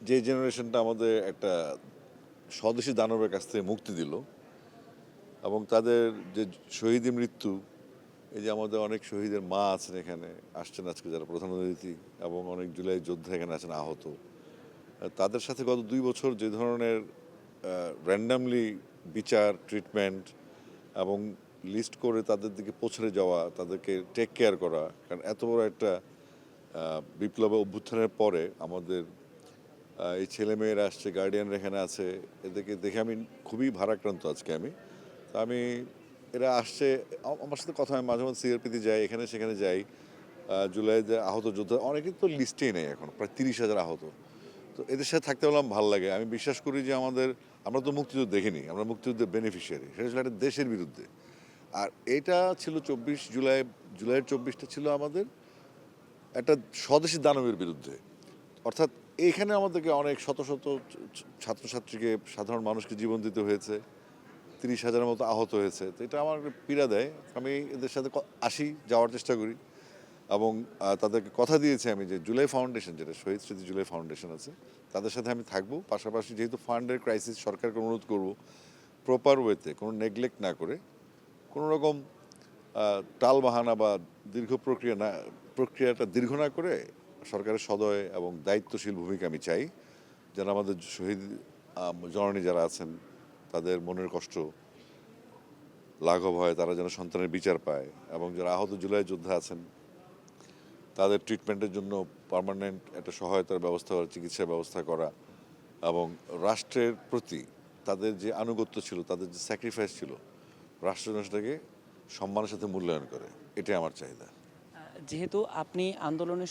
যে জেনারেশনটা আমাদের একটা স্বদেশী দানবের কাছ থেকে মুক্তি দিল এবং তাদের যে শহীদি মৃত্যু, এই যে আমাদের অনেক শহীদের মা আছেন এখানে আসছেন আজকে যারা প্রধান অতিথি, এবং অনেক জুলাই যোদ্ধা এখানে আছেন আহত। তাদের সাথে গত 2 বছর যে ধরনের র্যান্ডামলি বিচার, ট্রিটমেন্ট এবং লিস্ট করে তাদের দিকে পৌঁছে যাওয়া, তাদেরকে টেক কেয়ার করা, কারণ এত বড় একটা বিপ্লব অভ্যুত্থানের পরে আমাদের এই ছেলেমেয়েরা আসছে, গার্ডিয়ানরা এখানে আছে, এদেরকে দেখে আমি খুবই ভারাক্রান্ত আজকে আমি। তো আমি এরা আসছে, আমার সাথে কথা হয় মাঝে মাঝে, সিআরপিতে যাই, এখানে সেখানে যাই। জুলাইতে আহত যোদ্ধা অনেকেই তো লিস্টেই নেই এখন, প্রায় 30,000 আহত। তো এদের সাথে থাকতে বললাম ভালো লাগে। আমি বিশ্বাস করি যে আমরা তো মুক্তিযুদ্ধ দেখিনি, আমরা মুক্তিযুদ্ধের বেনিফিশিয়ারি, সেটা ছিল একটা দেশের বিরুদ্ধে। আর এটা ছিল 24 জুলাই, জুলাইয়ের 24টা ছিল আমাদের একটা স্বদেশী দানবের বিরুদ্ধে। অর্থাৎ এইখানে আমাদেরকে অনেক শত শত ছাত্রছাত্রীকে, সাধারণ মানুষকে জীবন দিতে হয়েছে, 30,000-এর মতো আহত হয়েছে। তো এটা আমার পীড়া দেয়। আমি এদের সাথে আসি, যাওয়ার চেষ্টা করি, এবং তাদেরকে কথা দিয়েছি আমি যে জুলাই ফাউন্ডেশন, যেটা শহীদ স্মৃতি জুলাই ফাউন্ডেশন আছে, তাদের সাথে আমি থাকবো। পাশাপাশি যেহেতু ফান্ডের ক্রাইসিস, সরকারকে অনুরোধ করব প্রপার ওয়েতে, কোনো নেগলেক্ট না করে, কোনো রকম টালবাহানা বা প্রক্রিয়াটা দীর্ঘ না করে সরকারের সদয় এবং দায়িত্বশীল ভূমিকা আমি চাই, যেন আমাদের শহীদ জননী যারা আছেন তাদের মনের কষ্ট লাঘব হয়, তারা যেন সন্তানের বিচার পায়, এবং যারা আহত জুলাই যোদ্ধা আছেন তাদের ট্রিটমেন্টের জন্য পার্মানেন্ট একটা সহায়তার ব্যবস্থা করা, চিকিৎসার ব্যবস্থা করা, এবং রাষ্ট্রের প্রতি তাদের যে আনুগত্য ছিল, তাদের যে স্যাক্রিফাইস ছিল, রাষ্ট্র যেন সেটাকে সম্মানের সাথে মূল্যায়ন করে। এটাই আমার চাহিদা। যেহেতু আপনি আন্দোলনের